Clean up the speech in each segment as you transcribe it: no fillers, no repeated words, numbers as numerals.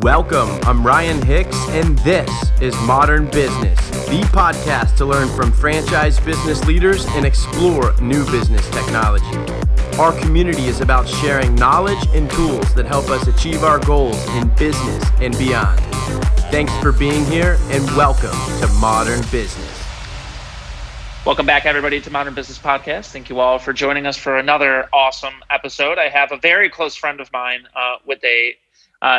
Welcome, I'm Ryan Hicks, and this is Modrn Business, the podcast to learn from franchise business leaders and explore new business technology. Our community is about sharing knowledge and tools that help us achieve our goals in business and beyond. Thanks for being here, and welcome to Modrn Business. Welcome back, everybody, to Modrn Business Podcast. Thank you all for joining us for another awesome episode. I have a very close friend of mine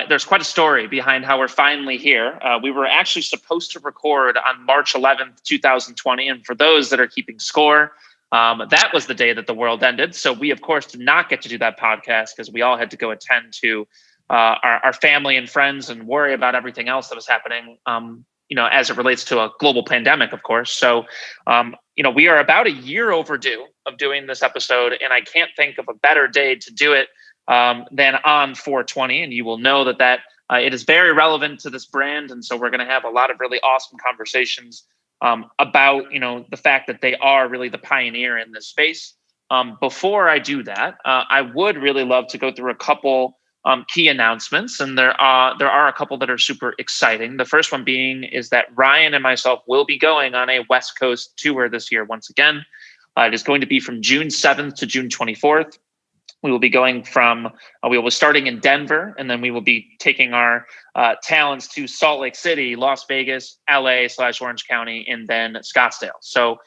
there's quite a story behind how we're finally here. We were actually supposed to record on March 11th, 2020. And for those that are keeping score, that was the day that the world ended. So we, of course, did not get to do that podcast because we all had to go attend to our family and friends and worry about everything else that was happening, as it relates to a global pandemic, of course. So, we are about a year overdue of doing this episode, and I can't think of a better day to do it than on 420. And you will know that it is very relevant to this brand. And so we're going to have a lot of really awesome conversations about, the fact that they are really the pioneer in this space. Before I do that, I would really love to go through a couple key announcements. And there are a couple that are super exciting. The first one is that Ryan and myself will be going on a West Coast tour this year once again. It is going to be from June 7th to June 24th. We will be going we will be starting in Denver, and then we will be taking our talents to Salt Lake City, Las Vegas, LA/Orange County, and then Scottsdale. So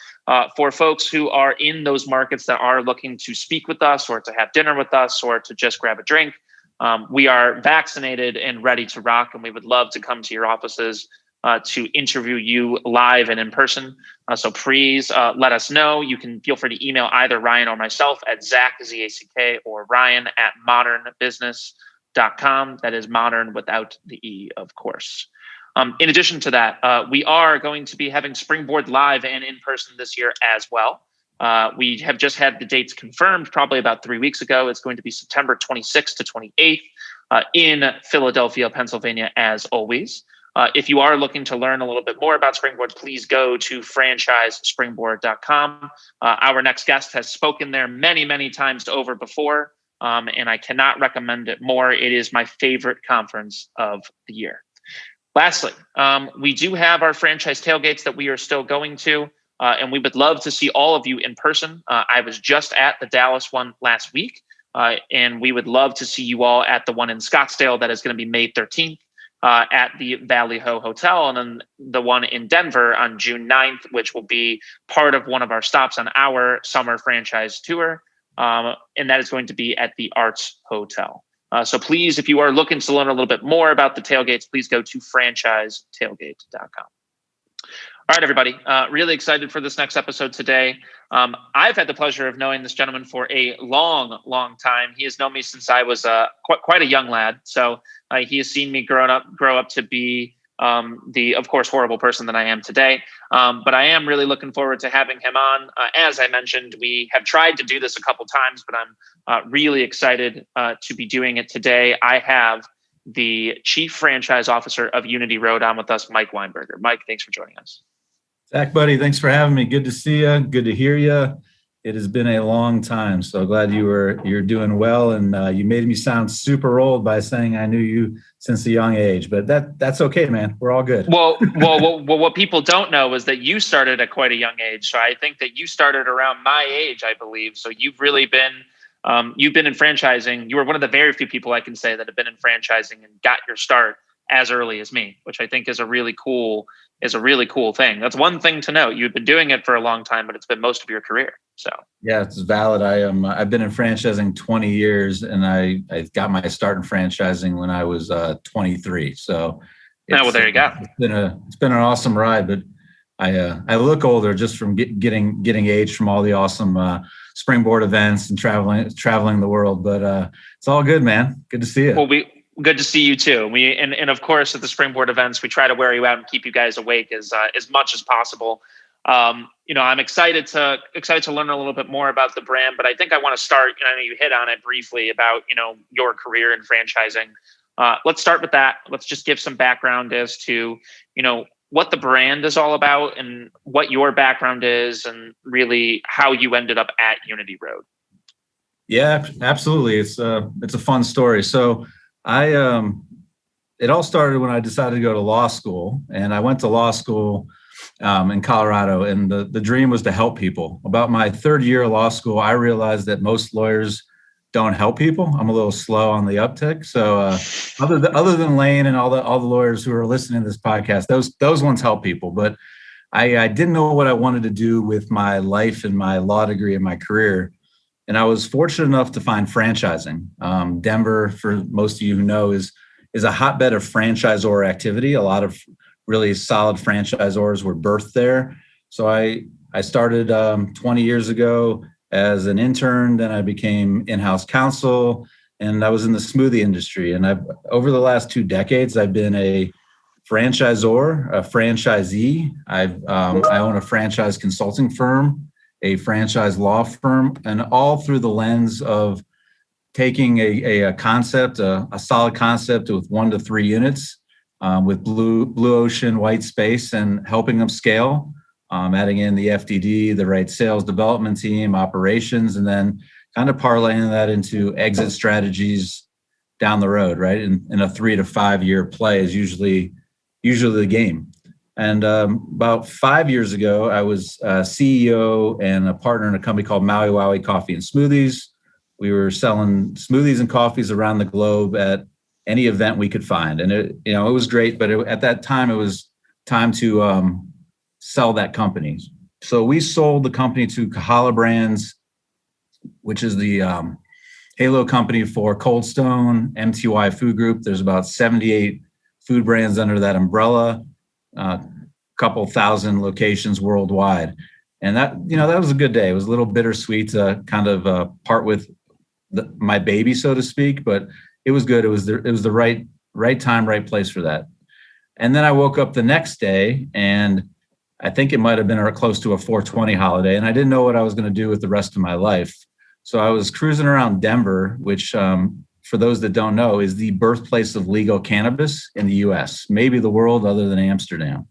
for folks who are in those markets that are looking to speak with us or to have dinner with us or to just grab a drink, we are vaccinated and ready to rock, and we would love to come to your offices to interview you live and in person. So please let us know. You can feel free to email either Ryan or myself at Zach, Z-A-C-K, or Ryan at modrnbusiness.com. That is modern without the E, of course. In addition to that, we are going to be having Springboard live and in person this year as well. We have just had the dates confirmed probably about 3 weeks ago. It's going to be September 26th to 28th in Philadelphia, Pennsylvania, as always. If you are looking to learn a little bit more about Springboard, please go to franchisespringboard.com. Our next guest has spoken there many, many times over before, and I cannot recommend it more. It is my favorite conference of the year. Lastly, we do have our franchise tailgates that we are still going to, and we would love to see all of you in person. I was just at the Dallas one last week, and we would love to see you all at the one in Scottsdale that is going to be May 13th. At the Valley Ho Hotel, and then the one in Denver on June 9th, which will be part of one of our stops on our summer franchise tour. And that is going to be at the Arts Hotel. So please, if you are looking to learn a little bit more about the tailgates, please go to franchisetailgate.com. All right, everybody. Really excited for this next episode today. I've had the pleasure of knowing this gentleman for a long, long time. He has known me since I was quite a young lad. So he has seen me grow up to be the, of course, horrible person that I am today. But I am really looking forward to having him on. As I mentioned, we have tried to do this a couple times, but I'm really excited to be doing it today. I have the Chief Franchise Officer of Unity Road on with us, Mike Weinberger. Mike, thanks for joining us. Zach, buddy, thanks for having me. Good to see you. Good to hear you. It has been a long time, so glad you're doing well. And you made me sound super old by saying I knew you since a young age, but that's okay, man. We're all good. Well, what people don't know is that you started at quite a young age. So I think that you started around my age, I believe. So you've really been in franchising. You were one of the very few people I can say that have been in franchising and got your start as early as me, which I think is a really cool thing. That's one thing to note. You've been doing it for a long time, but it's been most of your career. So yeah, it's valid. I've been in franchising 20 years, and I got my start in franchising when I was 23. So there you go. It's been an awesome ride, but I look older just from getting aged from all the awesome Springboard events and traveling the world. But it's all good, man. Good to see you. Well, good to see you too. And of course at the Springboard events, we try to wear you out and keep you guys awake as much as possible. I'm excited to learn a little bit more about the brand, but I think I want to start, I know you hit on it briefly about, your career in franchising. Let's start with that. Let's just give some background as to, what the brand is all about and what your background is and really how you ended up at Unity Road. Yeah, absolutely. It's a fun story. So I it all started when I decided to go to law school, and I went to law school in Colorado, and the dream was to help people. About my third year of law school, I realized that most lawyers don't help people. I'm a little slow on the uptick. So other than Lane and all the lawyers who are listening to this podcast, those ones help people. But I didn't know what I wanted to do with my life and my law degree and my career. And I was fortunate enough to find franchising. Denver, for most of you who know, is a hotbed of franchisor activity. A lot of really solid franchisors were birthed there. So I started 20 years ago as an intern. Then I became in-house counsel, and I was in the smoothie industry. And over the last 2 decades, I've been a franchisor, a franchisee. I own a franchise consulting firm, a franchise law firm, and all through the lens of taking a concept, a solid concept with 1 to 3 units, with blue ocean, white space, and helping them scale, adding in the FDD, the right sales development team, operations, and then kind of parlaying that into exit strategies down the road, right? In a 3 to 5 year play is usually the game. And about 5 years ago, I was CEO and a partner in a company called Maui Wowie Coffee and Smoothies. We were selling smoothies and coffees around the globe at any event we could find. And it was great, but at that time, it was time to sell that company. So we sold the company to Kahala Brands, which is the Halo company for Cold Stone, MTY Food Group. There's about 78 food brands under that umbrella, couple thousand locations worldwide. And that was a good day. It was a little bittersweet to kind of part with my baby, so to speak, but it was good. It was the right time, right place for that. And then I woke up the next day, and I think it might have been close to a 420 holiday, and I didn't know what I was going to do with the rest of my life. So I was cruising around Denver, which for those that don't know, is the birthplace of legal cannabis in the U.S., maybe the world other than Amsterdam.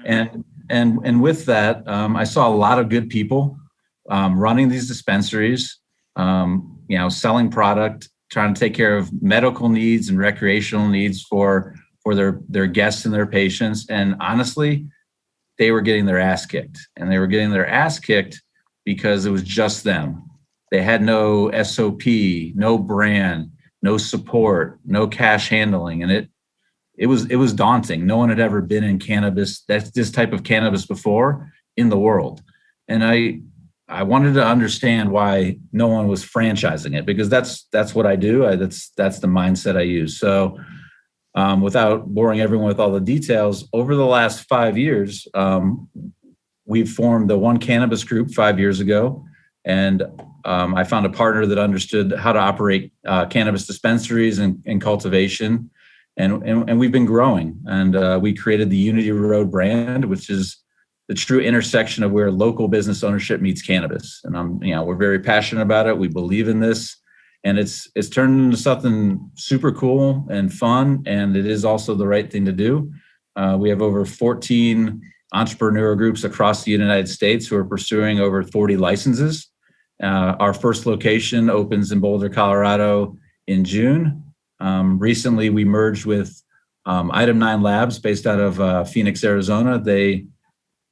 And with that, I saw a lot of good people running these dispensaries, selling product, trying to take care of medical needs and recreational needs for their guests and their patients. And honestly, they were getting their ass kicked. And they were getting their ass kicked because it was just them. They had no SOP, no brand, no support, no cash handling. And it was daunting. No one had ever been in cannabis, this type of cannabis before in the world. And I wanted to understand why no one was franchising it, because that's what I do. That's the mindset I use. So without boring everyone with all the details, over the last 5 years, we've formed the One Cannabis Group 5 years ago. And I found a partner that understood how to operate cannabis dispensaries and cultivation. And we've been growing. And we created the Unity Road brand, which is the true intersection of where local business ownership meets cannabis. And we're very passionate about it. We believe in this. And it's turned into something super cool and fun. And it is also the right thing to do. We have over 14 entrepreneurial groups across the United States who are pursuing over 40 licenses. Our first location opens in Boulder, Colorado in June. Recently, we merged with Item 9 Labs based out of Phoenix, Arizona. They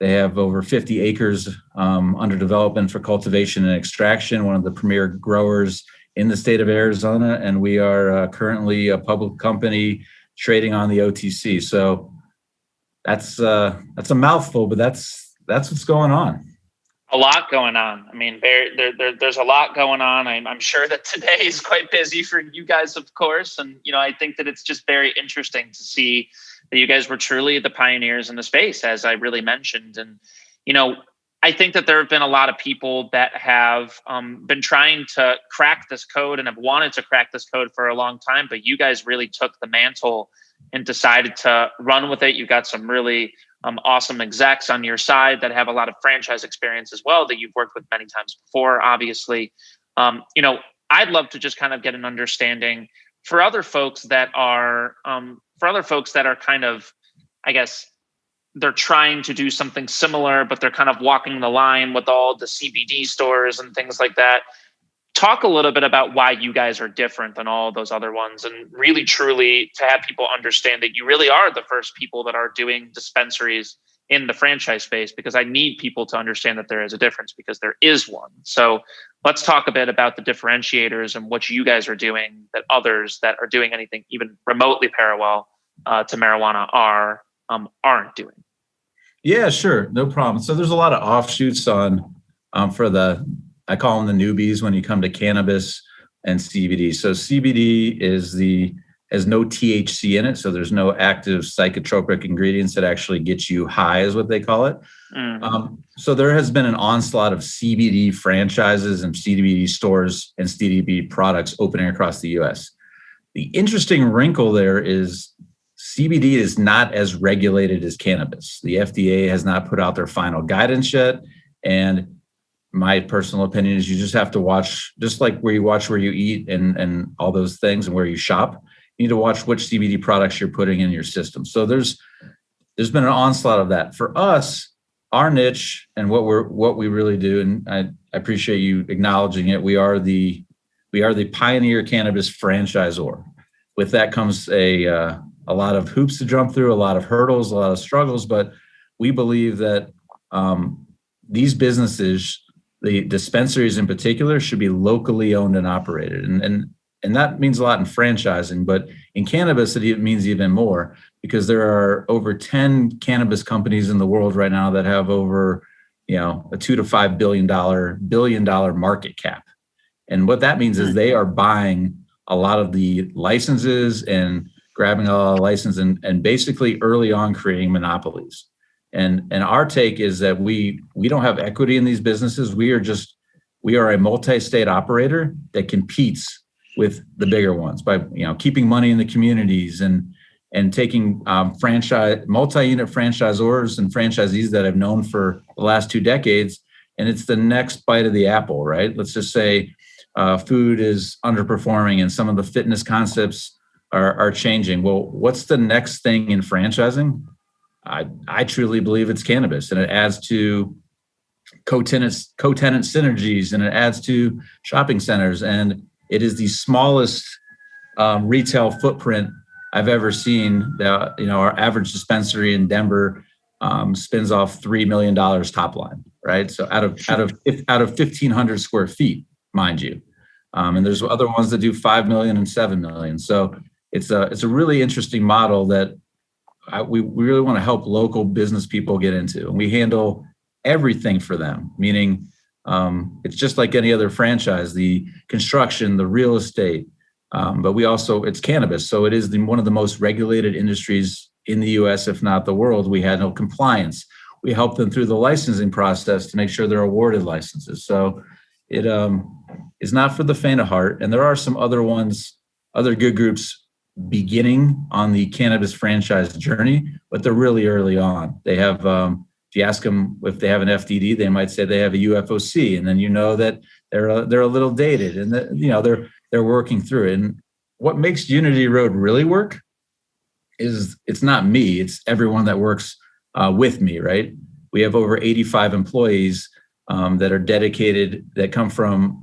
have over 50 acres under development for cultivation and extraction, one of the premier growers in the state of Arizona. And we are currently a public company trading on the OTC. So that's a mouthful, but that's what's going on. A lot going on. I mean, there's a lot going on. I'm sure that today is quite busy for you guys, of course. And, I think that it's just very interesting to see that you guys were truly the pioneers in the space, as I really mentioned. And, I think that there have been a lot of people that have been trying to crack this code and have wanted to crack this code for a long time, but you guys really took the mantle and decided to run with it. You got some really awesome execs on your side that have a lot of franchise experience as well that you've worked with many times before, obviously. I'd love to just kind of get an understanding for other folks that are kind of, I guess, they're trying to do something similar, but they're kind of walking the line with all the CBD stores and things like that. talk a little bit about why you guys are different than all those other ones, and really truly to have people understand that you really are the first people that are doing dispensaries in the franchise space, because I need people to understand that there is a difference, because there is one. So let's talk a bit about the differentiators and what you guys are doing that others that are doing anything even remotely parallel to marijuana aren't doing. Yeah, sure. No problem. So there's a lot of offshoots on I call them the newbies when you come to cannabis and CBD. So CBD has no THC in it. So there's no active psychotropic ingredients that actually get you high, is what they call it. Mm-hmm. So there has been an onslaught of CBD franchises and CBD stores and CBD products opening across the US. The interesting wrinkle there is CBD is not as regulated as cannabis. The FDA has not put out their final guidance yet. And my personal opinion is you just have to watch, just like where you eat and all those things and where you shop, you need to watch which CBD products you're putting in your system. So there's been an onslaught of that. For us, our niche and what we really do, and I appreciate you acknowledging it, we are the pioneer cannabis franchisor. With that comes a lot of hoops to jump through, a lot of hurdles, a lot of struggles, but we believe that these businesses, the dispensaries in particular, should be locally owned and operated. And that means a lot in franchising, but in cannabis, it means even more, because there are over 10 cannabis companies in the world right now that have over, a $2 to $5 billion market cap. And what that means is they are buying a lot of the licenses and grabbing a lot of license and basically early on creating monopolies. And our take is that we don't have equity in these businesses. We are a multi-state operator that competes with the bigger ones by keeping money in the communities and taking multi-unit franchisors and franchisees that I've known for the last 2 decades, and it's the next bite of the apple, right? Let's just say food is underperforming and some of the fitness concepts are changing. Well, what's the next thing in franchising? I truly believe it's cannabis, and it adds to co-tenant synergies, and it adds to shopping centers, and it is the smallest retail footprint I've ever seen. That our average dispensary in Denver spins off $3 million top line, right? So out of 1,500 square feet, mind you, and there's other ones that do 5 million and 7 million. So it's a really interesting model that we really want to help local business people get into, and we handle everything for them, meaning it's just like any other franchise, the construction, the real estate, but it's cannabis. So it is one of the most regulated industries in the US, if not the world. We had no compliance. We help them through the licensing process to make sure they're awarded licenses. So it is not for the faint of heart. And there are some other good groups beginning on the cannabis franchise journey, but they're really early on. They have, if you ask them if they have an FDD, they might say they have a UFOC, and then that they're a little dated, and that they're working through it. And what makes Unity Road really work is it's not me, it's everyone that works with me, right? We have over 85 employees that are dedicated, that come from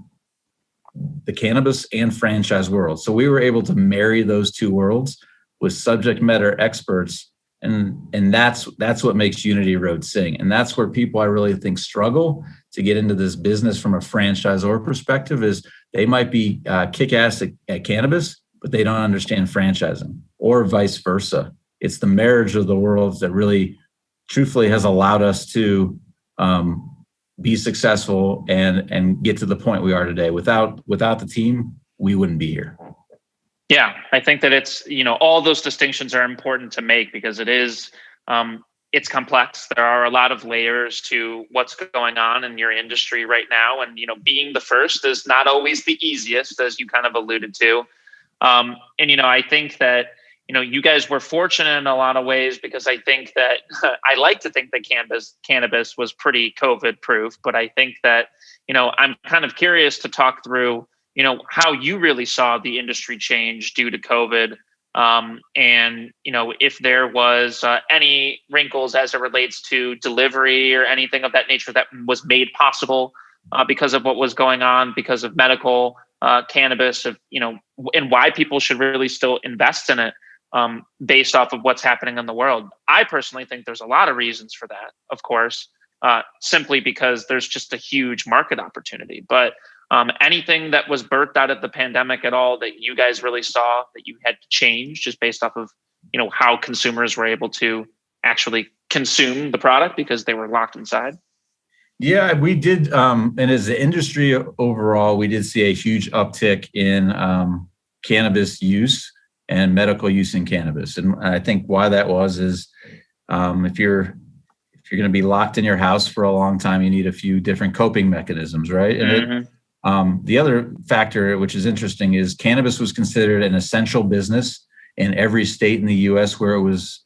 the cannabis and franchise world. So we were able to marry those two worlds with subject matter experts. And that's what makes Unity Road sing. And that's where people I really think struggle to get into this business from a franchisor perspective, is they might be kick-ass at cannabis, but they don't understand franchising, or vice versa. It's the marriage of the worlds that really truthfully has allowed us to be successful and get to the point we are today. Without the team, we wouldn't be here. Yeah, I think that it's, all those distinctions are important to make, because it's complex. There are a lot of layers to what's going on in your industry right now. And, being the first is not always the easiest, as you kind of alluded to. I think that, you guys were fortunate in a lot of ways, because I think that I like to think that cannabis was pretty COVID proof, but I think that, I'm kind of curious to talk through, how you really saw the industry change due to COVID. And, if there was any wrinkles as it relates to delivery or anything of that nature that was made possible because of what was going on, because of medical cannabis, and why people should really still invest in it based off of what's happening in the world. I personally think there's a lot of reasons for that, of course, simply because there's just a huge market opportunity. But anything that was birthed out of the pandemic at all that you guys really saw that you had to change just based off of, how consumers were able to actually consume the product because they were locked inside? Yeah, we did. And as the industry overall, we did see a huge uptick in cannabis use and medical use in cannabis. And I think why that was is if you're going to be locked in your house for a long time, you need a few different coping mechanisms, right? And the other factor, which is interesting, is cannabis was considered an essential business in every state in the U.S. where it was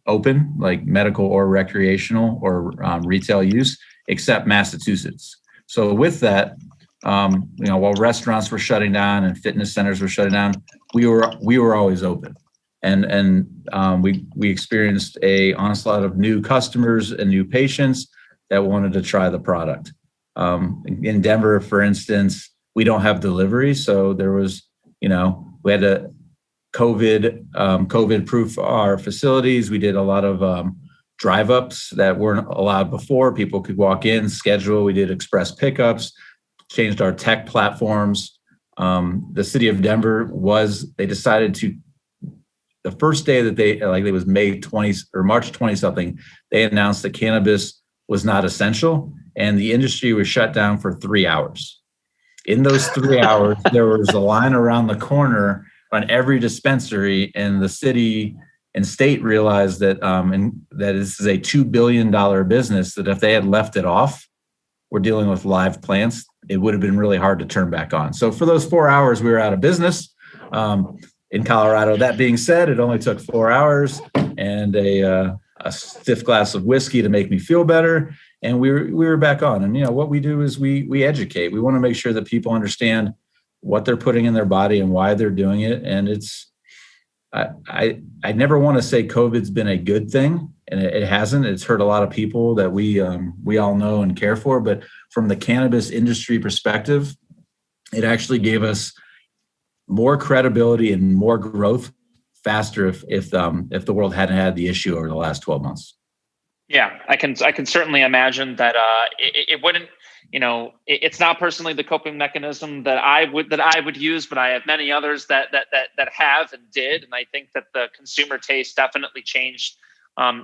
open, like medical or recreational or retail use, except Massachusetts. So with that, while restaurants were shutting down and fitness centers were shutting down, we were always open, and we experienced a onslaught of new customers and new patients that wanted to try the product. In Denver, for instance, we don't have delivery, so there was, we had to COVID proof our facilities. We did a lot of drive ups that weren't allowed before. People could walk in, schedule. We did express pickups, changed our tech platforms. The city of Denver they decided to, the first day that it was May 20 or March 20 something, they announced that cannabis was not essential and the industry was shut down for 3 hours. In those 3 hours, there was a line around the corner on every dispensary, and the city and state realized that that this is a $2 billion business, that if they had left it off, we're dealing with live plants, it would have been really hard to turn back on. So for those 4 hours, we were out of business. In Colorado, that being said, it only took 4 hours and a stiff glass of whiskey to make me feel better. And we were back on. And, what we do is we educate. We want to make sure that people understand what they're putting in their body and why they're doing it. And I never want to say COVID's been a good thing, and it hasn't. It's hurt a lot of people that we all know and care for. But from the cannabis industry perspective, it actually gave us more credibility and more growth faster if the world hadn't had the issue over the last 12 months. Yeah, I can certainly imagine that it wouldn't. It's not personally the coping mechanism that I would use, but I have many others that have and did, and I think that the consumer taste definitely changed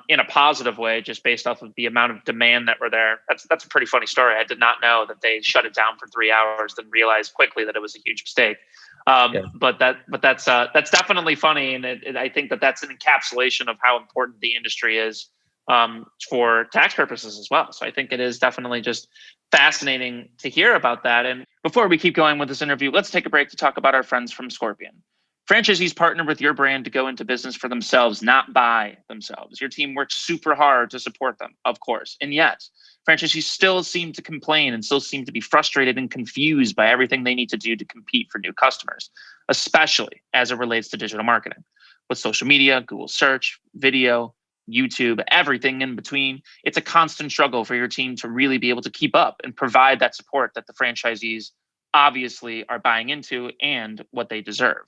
in a positive way, just based off of the amount of demand that were there. That's a pretty funny story. I did not know that they shut it down for 3 hours, then realized quickly that it was a huge mistake. But that's definitely funny, and I think that's an encapsulation of how important the industry is for tax purposes as well. So I think it is definitely just fascinating to hear about that. And before we keep going with this interview, let's take a break to talk about our friends from Scorpion. Franchisees partner with your brand to go into business for themselves, not by themselves. Your team works super hard to support them, of course. And yet, franchisees still seem to complain and still seem to be frustrated and confused by everything they need to do to compete for new customers, especially as it relates to digital marketing. With social media, Google search, video, YouTube, everything in between, it's a constant struggle for your team to really be able to keep up and provide that support that the franchisees obviously are buying into and what they deserve.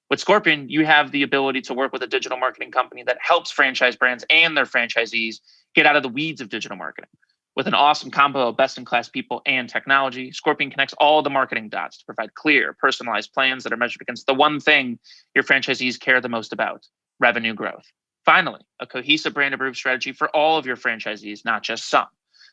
With Scorpion, you have the ability to work with a digital marketing company that helps franchise brands and their franchisees get out of the weeds of digital marketing. With an awesome combo of best-in-class people and technology, Scorpion connects all the marketing dots to provide clear, personalized plans that are measured against the one thing your franchisees care the most about: revenue growth. Finally, a cohesive brand-approved strategy for all of your franchisees, not just some.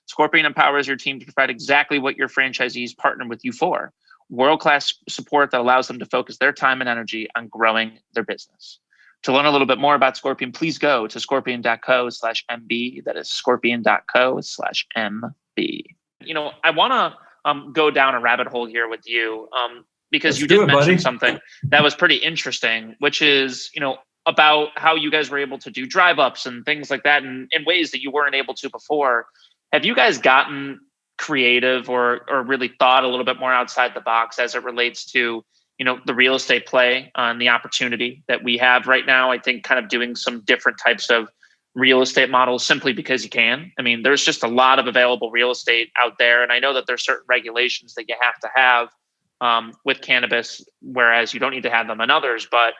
Scorpion empowers your team to provide exactly what your franchisees partner with you for: world-class support that allows them to focus their time and energy on growing their business. To learn a little bit more about Scorpion, please go to scorpion.co/MB. That is scorpion.co/MB. I want to go down a rabbit hole here with you because you did mention something that was pretty interesting, which is, about how you guys were able to do drive-ups and things like that in ways that you weren't able to before. Have you guys gotten creative or really thought a little bit more outside the box as it relates to, the real estate play and the opportunity that we have right now? I think kind of doing some different types of real estate models simply because you can. I mean, there's just a lot of available real estate out there. And I know that there's certain regulations that you have to have with cannabis, whereas you don't need to have them in others. But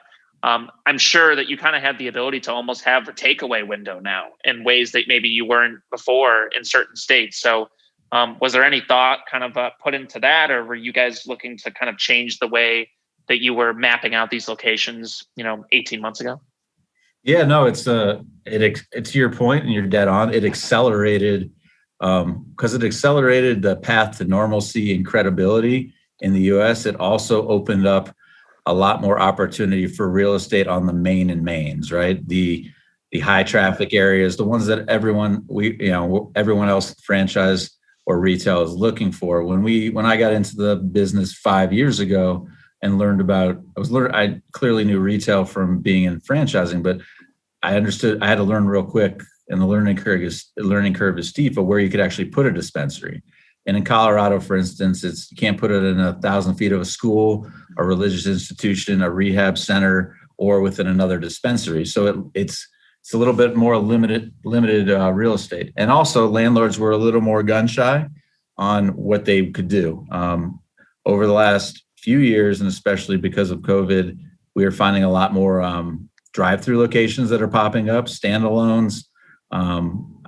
I'm sure that you kind of have the ability to almost have a takeaway window now in ways that maybe you weren't before in certain states. So was there any thought kind of put into that, or were you guys looking to kind of change the way that you were mapping out these locations, 18 months ago? Yeah, no, it's to your point, and you're dead on. It accelerated because it accelerated the path to normalcy and credibility in the U.S. It also opened up a lot more opportunity for real estate on the main and mains, right? The high traffic areas, the ones that everyone else franchise or retail is looking for. When I got into the business 5 years ago and I clearly knew retail from being in franchising, but I understood I had to learn real quick, and the learning curve is steep, of where you could actually put a dispensary. And in Colorado, for instance, you can't put it in 1,000 feet of a school, a religious institution, a rehab center, or within another dispensary. So it's a little bit more limited real estate. And also, landlords were a little more gun shy on what they could do. Over the last few years, and especially because of COVID, we are finding a lot more drive-through locations that are popping up, standalones.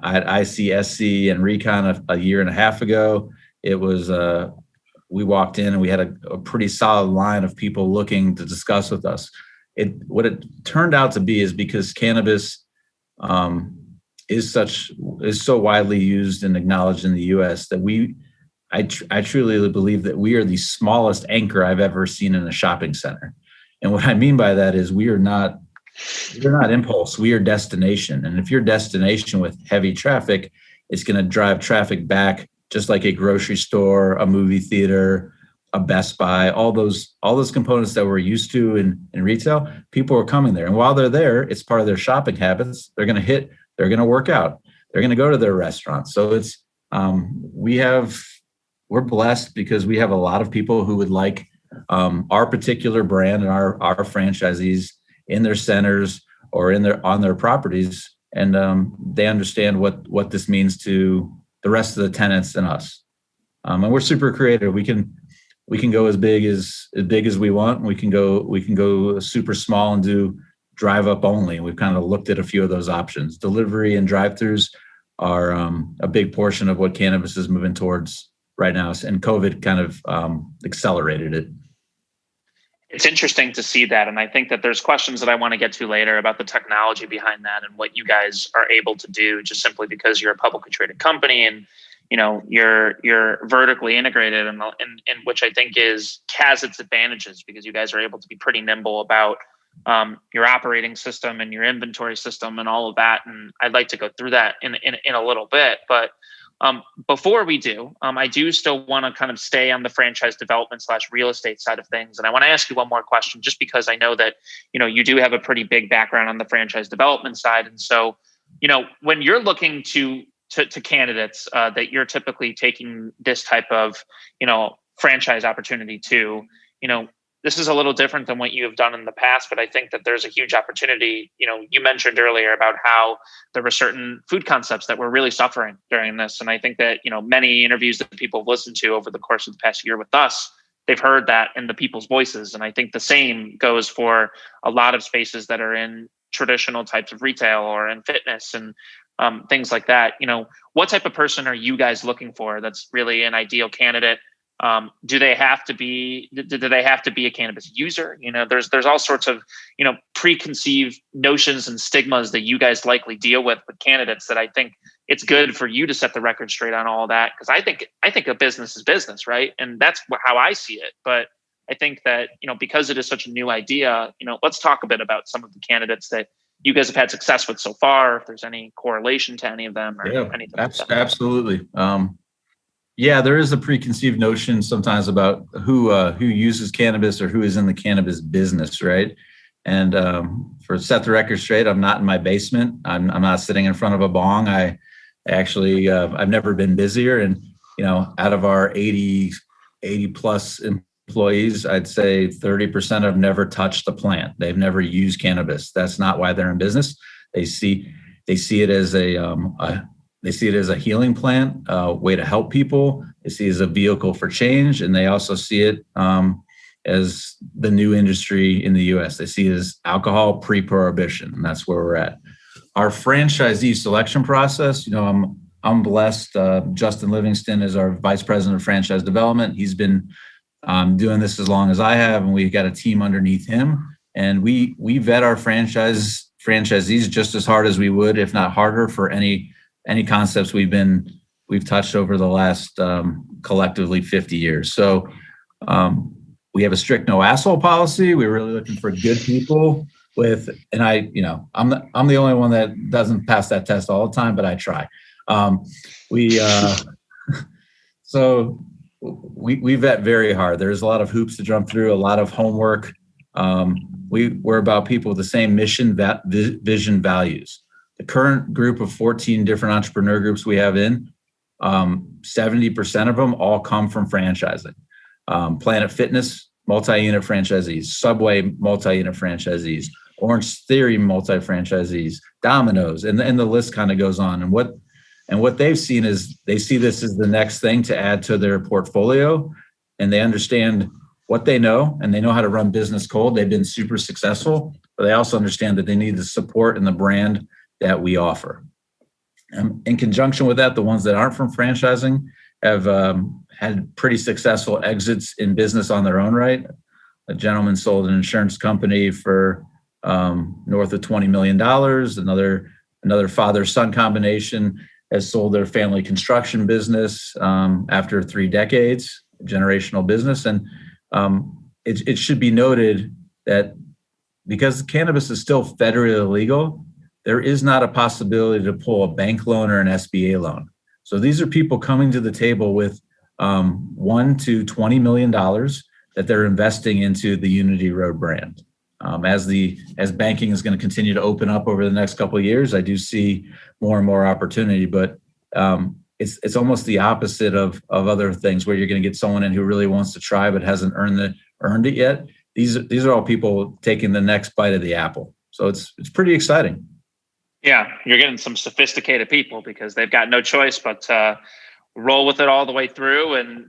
At ICSC and Recon a year and a half ago, it was we walked in and we had a pretty solid line of people looking to discuss with us. What it turned out to be is because cannabis is so widely used and acknowledged in the U.S. that I truly believe that we are the smallest anchor I've ever seen in a shopping center. And what I mean by that is we're not impulse, we are destination. And if you're destination with heavy traffic, it's going to drive traffic back, just like a grocery store, a movie theater, a Best Buy, all those components that we're used to in retail. People are coming there. And while they're there, it's part of their shopping habits. They're going to work out. They're going to go to their restaurants. So it's, we're blessed because we have a lot of people who would like our particular brand and our franchisees in their centers or on their properties, and they understand what this means to the rest of the tenants and us. And we're super creative. We can go as big as we want. We can go super small and do drive up only. We've kind of looked at a few of those options. Delivery and drive-throughs are a big portion of what cannabis is moving towards right now, and COVID kind of accelerated it. It's interesting to see that. And I think that there's questions that I want to get to later about the technology behind that and what you guys are able to do just simply because you're a publicly traded company and, you're vertically integrated and which I think has its advantages because you guys are able to be pretty nimble about your operating system and your inventory system and all of that. And I'd like to go through that in a little bit, but before we do, I do still want to kind of stay on the franchise development / real estate side of things. And I want to ask you one more question, just because I know that, you do have a pretty big background on the franchise development side. And so, when you're looking to candidates that you're typically taking this type of, franchise opportunity to, this is a little different than what you have done in the past, but I think that there's a huge opportunity. You mentioned earlier about how there were certain food concepts that were really suffering during this. And I think that, many interviews that people have listened to over the course of the past year with us, they've heard that in the people's voices. And I think the same goes for a lot of spaces that are in traditional types of retail or in fitness and things like that. What type of person are you guys looking for that's really an ideal candidate? Do they have to be a cannabis user? There's all sorts of, preconceived notions and stigmas that you guys likely deal with candidates that I think it's good for you to set the record straight on all that. Cause I think a business is business, right? And that's how I see it. But I think that, because it is such a new idea, let's talk a bit about some of the candidates that you guys have had success with so far, if there's any correlation to any of them or anything. Absolutely. Yeah, there is a preconceived notion sometimes about who uses cannabis or who is in the cannabis business, right? And for set the record straight, I'm not in my basement. I'm not sitting in front of a bong. I actually I've never been busier. And out of our 80 plus employees, I'd say 30% have never touched the plant. They've never used cannabis. That's not why they're in business. They see They see it as they see it as a healing plant, a way to help people. They see it as a vehicle for change, and they also see it as the new industry in the U.S. They see it as alcohol pre-prohibition, and that's where we're at. Our franchisee selection process, I'm blessed. Justin Livingston is our vice president of franchise development. He's been doing this as long as I have, and we've got a team underneath him. And we vet our franchisees just as hard as we would, if not harder, for any concepts we've touched over the last collectively 50 years. So we have a strict no asshole policy. We're really looking for good people I'm the only one that doesn't pass that test all the time, but I try. So we vet very hard. There's a lot of hoops to jump through, a lot of homework. We're about people with the same mission, vision, values. The current group of 14 different entrepreneur groups we have 70% of them all come from franchising. Planet Fitness, multi-unit franchisees. Subway, multi-unit franchisees. Orange Theory, multi-franchisees. Domino's, and the list kind of goes on. And what they've seen is they see this as the next thing to add to their portfolio, and they understand what they know, and they know how to run business cold. They've been super successful, but they also understand that they need the support and the brand that we offer. In conjunction with that, the ones that aren't from franchising have had pretty successful exits in business on their own right. A gentleman sold an insurance company for north of $20 million. Another father-son combination has sold their family construction business after 3 decades, generational business. And it should be noted that because cannabis is still federally illegal, there is not a possibility to pull a bank loan or an SBA loan. So these are people coming to the table with $1 to $20 million that they're investing into the Unity Road brand. As banking is going to continue to open up over the next couple of years, I do see more and more opportunity, but it's almost the opposite of other things where you're going to get someone in who really wants to try but hasn't earned it yet. These are all people taking the next bite of the apple. So it's pretty exciting. Yeah, you're getting some sophisticated people because they've got no choice but to roll with it all the way through, and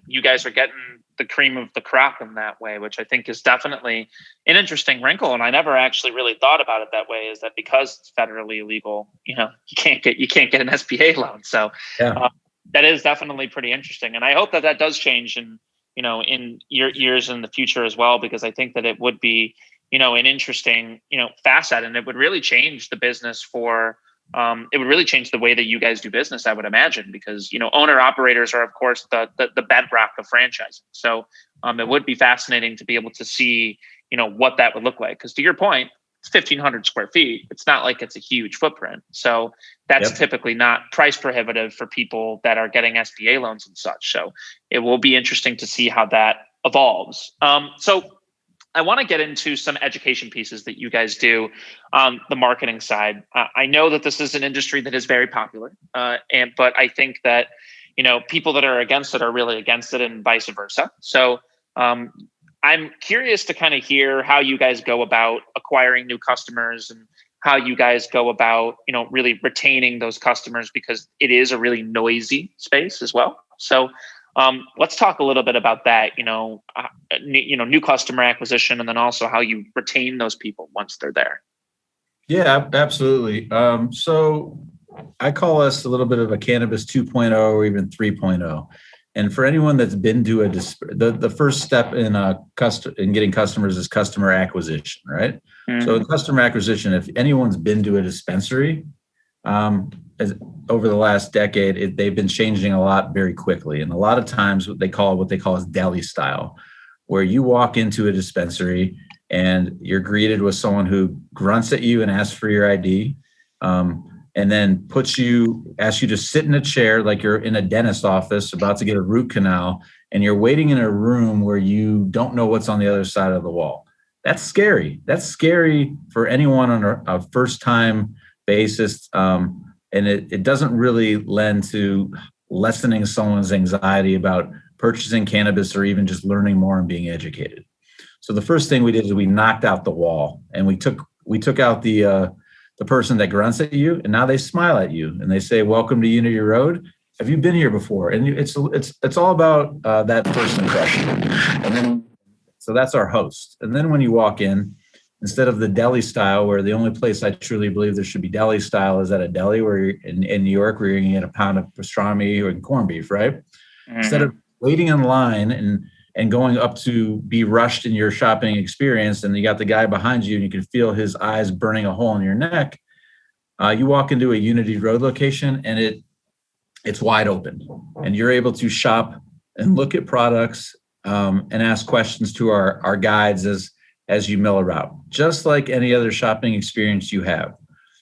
you guys are getting the cream of the crop in that way, which I think is definitely an interesting wrinkle. And I never actually really thought about it that way, is that because it's federally illegal, you can't get an SBA loan. So yeah. That is definitely pretty interesting. And I hope that does change in years in the future as well, because I think that it would be, an interesting, facet, and it would really change the business it would really change the way that you guys do business, I would imagine, because, owner operators are, of course, the bedrock of franchising. So it would be fascinating to be able to see, what that would look like. Because to your point, it's 1,500 square feet. It's not like it's a huge footprint. So that's typically not price prohibitive for people that are getting SBA loans and such. So it will be interesting to see how that evolves. So I want to get into some education pieces that you guys do on the marketing side. I know that this is an industry that is very popular, but I think that people that are against it are really against it, and vice versa. So I'm curious to kind of hear how you guys go about acquiring new customers and how you guys go about really retaining those customers, because it is a really noisy space as well. So let's talk a little bit about that, new customer acquisition, and then also how you retain those people once they're there. Yeah, absolutely. So I call us a little bit of a cannabis 2.0 or even 3.0. And for anyone that's been to the first step in getting customers is customer acquisition, right? Mm-hmm. So in customer acquisition, if anyone's been to a dispensary, over the last decade, they've been changing a lot very quickly. And a lot of times what they call is deli style, where you walk into a dispensary and you're greeted with someone who grunts at you and asks for your ID, and then asks you to sit in a chair like you're in a dentist's office about to get a root canal, and you're waiting in a room where you don't know what's on the other side of the wall. That's scary. That's scary for anyone on a first-time basis. And it doesn't really lend to lessening someone's anxiety about purchasing cannabis or even just learning more and being educated. So the first thing we did is we knocked out the wall, and we took out the the person that grunts at you, and now they smile at you and they say, "Welcome to Unity Road. Have you been here before?" And it's all about that first impression. And then, so that's our host. And then when you walk in, instead of the deli style, where the only place I truly believe there should be deli style is at a deli, where you're in New York, where you're going to get a pound of pastrami or corned beef, right? Mm-hmm. Instead of waiting in line and going up to be rushed in your shopping experience, and you got the guy behind you and you can feel his eyes burning a hole in your neck, you walk into a Unity Road location and it's wide open, and you're able to shop and look at products and ask questions to our guides as you mill around, just like any other shopping experience you have.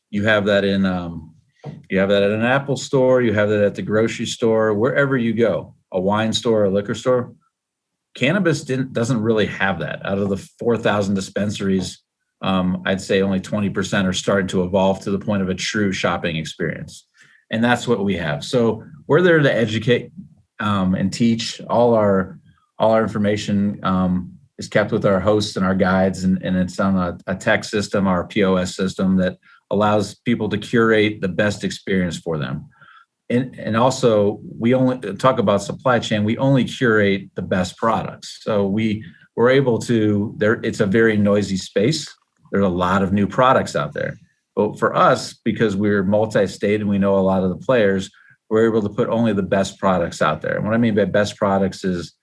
You have that in you have that at an Apple store, you have that at the grocery store, wherever you go, a wine store, a liquor store. Cannabis doesn't really have that. Out of the 4,000 dispensaries, I'd say only 20% are starting to evolve to the point of a true shopping experience. And that's what we have. So we're there to educate and teach. All our information is kept with our hosts and our guides, and it's on a tech system, our POS system, that allows people to curate the best experience for them. And also, we only talk about supply chain. We only curate the best products. So we're able to. It's a very noisy space. There's a lot of new products out there. But for us, because we're multi-state and we know a lot of the players, we're able to put only the best products out there. And what I mean by best products is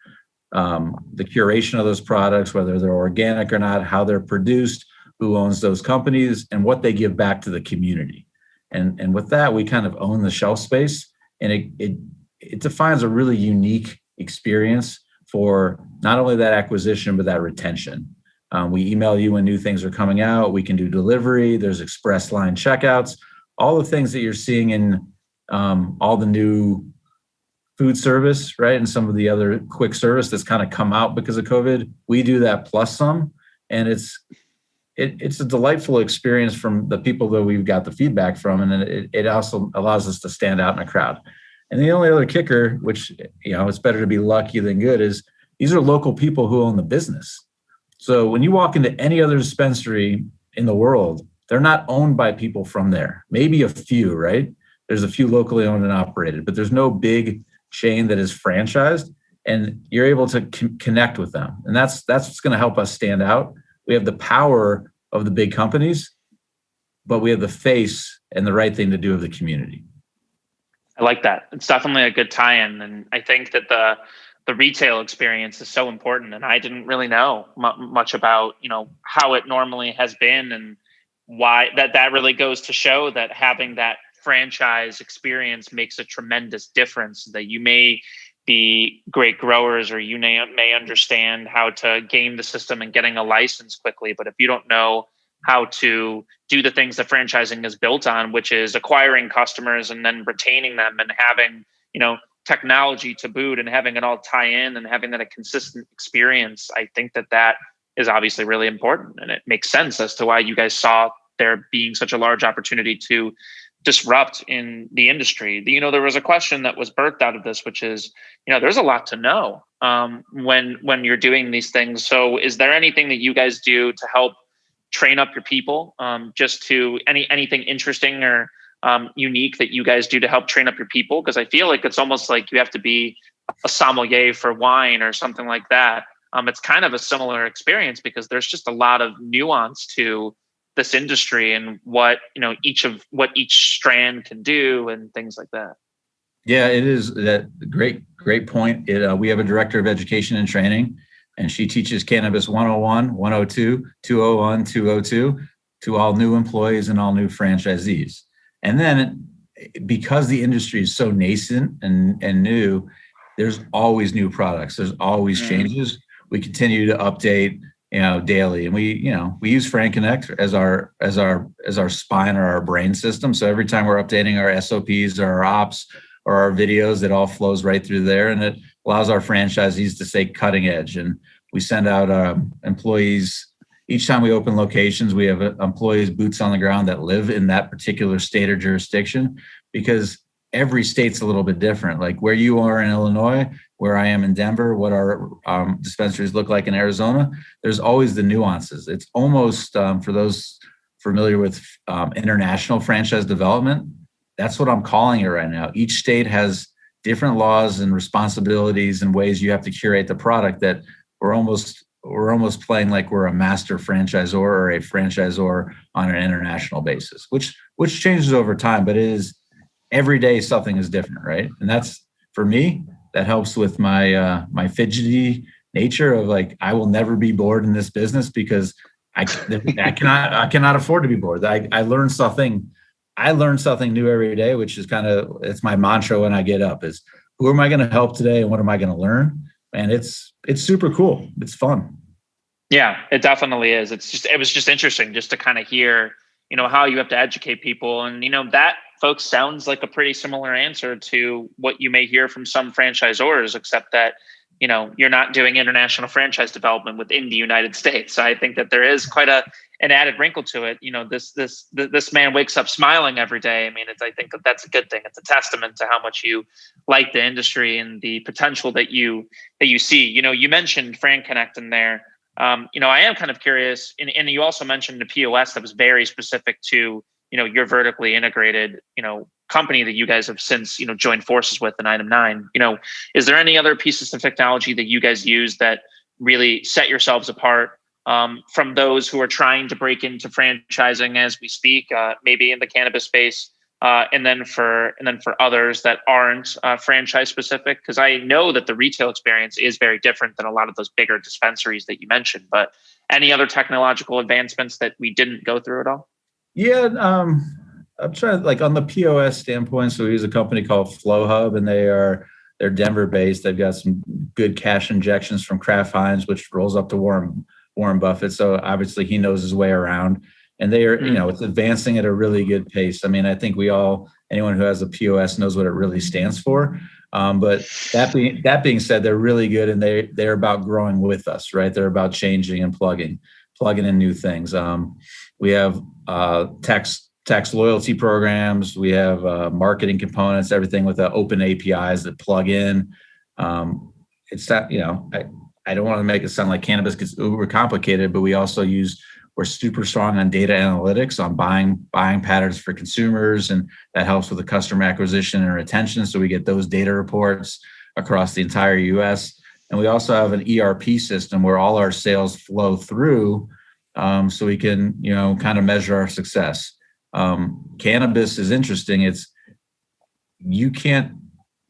the curation of those products, whether they're organic or not, how they're produced, who owns those companies, and what they give back to the community. And with that, we kind of own the shelf space, and it defines a really unique experience for not only that acquisition, but that retention. We email you when new things are coming out. We can do delivery. There's express line checkouts, all the things that you're seeing in all the new food service, right? And some of the other quick service that's kind of come out because of COVID. We do that plus some, and it's a delightful experience from the people that we've got the feedback from. And it also allows us to stand out in a crowd. And the only other kicker, which, it's better to be lucky than good, is these are local people who own the business. So when you walk into any other dispensary in the world, they're not owned by people from there. Maybe a few, right? There's a few locally owned and operated, but there's no big chain that is franchised, and you're able to connect with them. And that's what's going to help us stand out. We have the power of the big companies, but we have the face and the right thing to do of the community. I like that. It's definitely a good tie-in. And I think that the retail experience is so important. And I didn't really know much about, how it normally has been, and why that really goes to show that having that franchise experience makes a tremendous difference. That you may be great growers, or you may understand how to game the system and getting a license quickly, but if you don't know how to do the things that franchising is built on, which is acquiring customers and then retaining them, and having technology to boot, and having it all tie in, and having that a consistent experience, I think that is obviously really important. And it makes sense as to why you guys saw there being such a large opportunity to disrupt in the industry. There was a question that was birthed out of this, which is, there's a lot to know when you're doing these things. So is there anything that you guys do to help train up your people, just to anything interesting or unique that you guys do to help train up your people? Because I feel like it's almost like you have to be a sommelier for wine or something like that. It's kind of a similar experience, because there's just a lot of nuance to this industry, and what each strand can do and things like that. Yeah, it is that great point. We have a director of education and training, and she teaches Cannabis 101, 102, 201, 202 to all new employees and all new franchisees. And then, because the industry is so nascent and new, there's always new products. There's always changes. We continue to update, daily, and we use FranConnect as our spine or our brain system. So every time we're updating our SOPs or our ops or our videos, it all flows right through there, and it allows our franchisees to stay cutting edge. And we send out employees each time we open locations. We have employees boots on the ground that live in that particular state or jurisdiction, because every state's a little bit different. Like where you are in Illinois, where I am in Denver, what our dispensaries look like in Arizona, there's always the nuances. It's almost for familiar with international franchise development, that's what I'm calling it right now. Each state has different laws and responsibilities and ways you have to curate the product that we're almost playing like we're a master franchisor or a franchisor on an international basis, which changes over time, but it is every day something is different, right? And that's, for me, that helps with my my fidgety nature of like, I will never be bored in this business because I cannot afford to be bored. I learn something new every day, which is it's my mantra when I get up is, who am I going to help today and what am I going to learn? And it's super cool. It's fun. Yeah, it definitely is. It was just interesting just to kind of hear, how you have to educate people. And, that, folks, sounds like a pretty similar answer to what you may hear from some franchisors, except that, you're not doing international franchise development within the United States. So I think that there is quite an added wrinkle to it. This man wakes up smiling every day. I mean, I think that's a good thing. It's a testament to how much you like the industry and the potential that you see. You mentioned Fran Connect in there. I am kind of curious, and you also mentioned the POS that was very specific to, your vertically integrated, company that you guys have since, joined forces with in Item 9. Is there any other pieces of technology that you guys use that really set yourselves apart from those who are trying to break into franchising as we speak, maybe in the cannabis space, and then for others that aren't franchise specific? Because I know that the retail experience is very different than a lot of those bigger dispensaries that you mentioned. But any other technological advancements that we didn't go through at all? Yeah, I'm trying to, like, on the POS standpoint. So we use a company called FlowHub, and they're Denver based. They've got some good cash injections from Kraft Heinz, which rolls up to Warren Buffett. So obviously he knows his way around, and they are, it's advancing at a really good pace. I mean, I think anyone who has a POS knows what it really stands for. But that being said, they're really good, and they're about growing with us, right? They're about changing and plugging in new things. We have tax loyalty programs. We have marketing components, everything with the open APIs that plug in. It's not, I don't want to make it sound like cannabis gets uber complicated, but we're super strong on data analytics, on buying patterns for consumers, and that helps with the customer acquisition and retention. So we get those data reports across the entire US. And we also have an ERP system where all our sales flow through, so we can, kind of measure our success. Cannabis is interesting. You can't,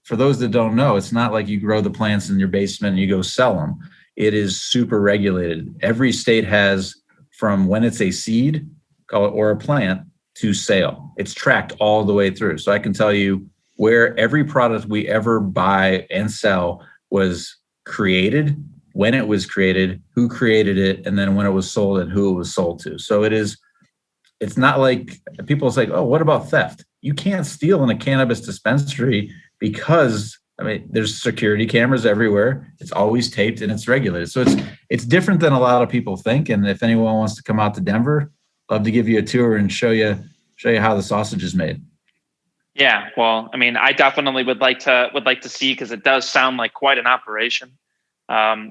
for those that don't know, it's not like you grow the plants in your basement and you go sell them. It is super regulated. Every state has, from when it's a seed, call it, or a plant, to sale. It's tracked all the way through. So I can tell you where every product we ever buy and sell was created, when it was created, who created it, and then when it was sold and who it was sold to. So it's not like people say, oh, what about theft? You can't steal in a cannabis dispensary because, there's security cameras everywhere. It's always taped and it's regulated. So it's different than a lot of people think. And if anyone wants to come out to Denver, love to give you a tour and show you how the sausage is made. Yeah, well, I definitely would like to see, because it does sound like quite an operation. I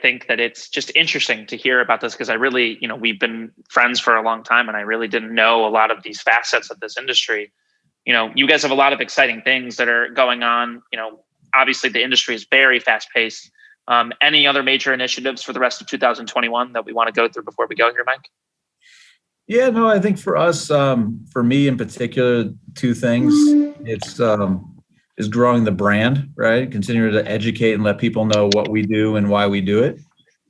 think that it's just interesting to hear about this, because I really, we've been friends for a long time, and I really didn't know a lot of these facets of this industry. You guys have a lot of exciting things that are going on. Obviously the industry is very fast paced. Any other major initiatives for the rest of 2021 that we want to go through before we go here, Mike? Yeah, no, I think for us, for me in particular, two things. Is growing the brand, right? Continue to educate and let people know what we do and why we do it.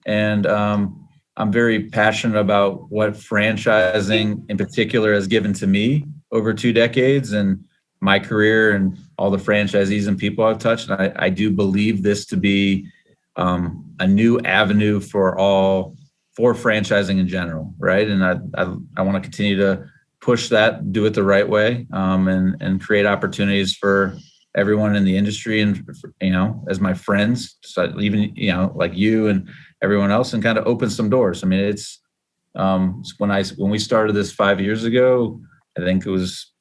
And I'm very passionate about what franchising in particular has given to me over 2 decades and my career and all the franchisees and people I've touched. And I do believe this to be a new avenue for franchising in general, right? And I want to continue to push that, do it the right way, and create opportunities for everyone in the industry and, as my friends, so even, like you and everyone else, and kind of open some doors. It's when we started this 5 years ago, I think it was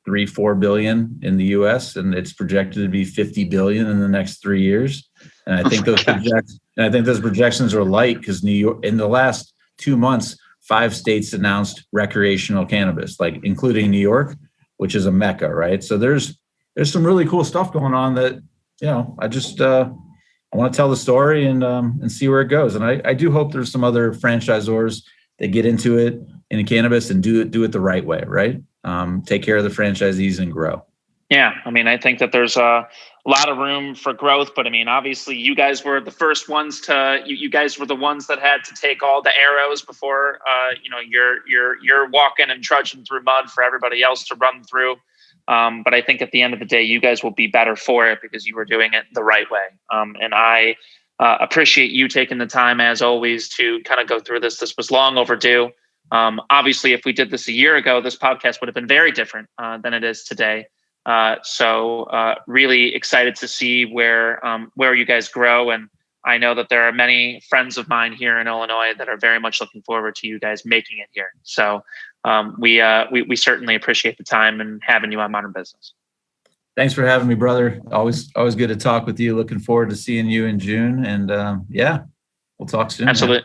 3-4 billion in the US, and it's projected to be 50 billion in the next 3 years. And I think those projections are light, because New York, in the last 2 months, 5 states announced recreational cannabis, like including New York, which is a mecca, right? So there's some really cool stuff going on that, I want to tell the story and see where it goes. And I do hope there's some other franchisors that get into it in cannabis and do it the right way, right? Take care of the franchisees and grow. Yeah, I mean, I think that there's a lot of room for growth, but I mean, obviously, you guys were the first ones you guys were the ones that had to take all the arrows before, you're walking and trudging through mud for everybody else to run through. But I think at the end of the day, you guys will be better for it because you were doing it the right way. And I appreciate you taking the time, as always, to kind of go through this. This was long overdue. Obviously, if we did this a year ago, this podcast would have been very different than it is today. So really excited to see where you guys grow. And I know that there are many friends of mine here in Illinois that are very much looking forward to you guys making it here. So we certainly appreciate the time and having you on Modrn Business. Thanks for having me, brother. Always good to talk with you. Looking forward to seeing you in June. And we'll talk soon. Absolutely.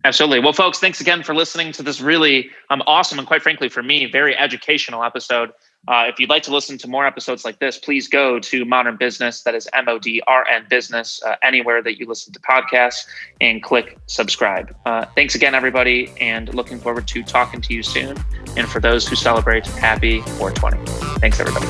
Absolutely. Well, folks, thanks again for listening to this really awesome and, quite frankly, for me, very educational episode. If you'd like to listen to more episodes like this, please go to Modrn Business. That is MODRN Business, anywhere that you listen to podcasts, and click subscribe. Thanks again, everybody, and looking forward to talking to you soon. And for those who celebrate, happy 420. Thanks, everybody.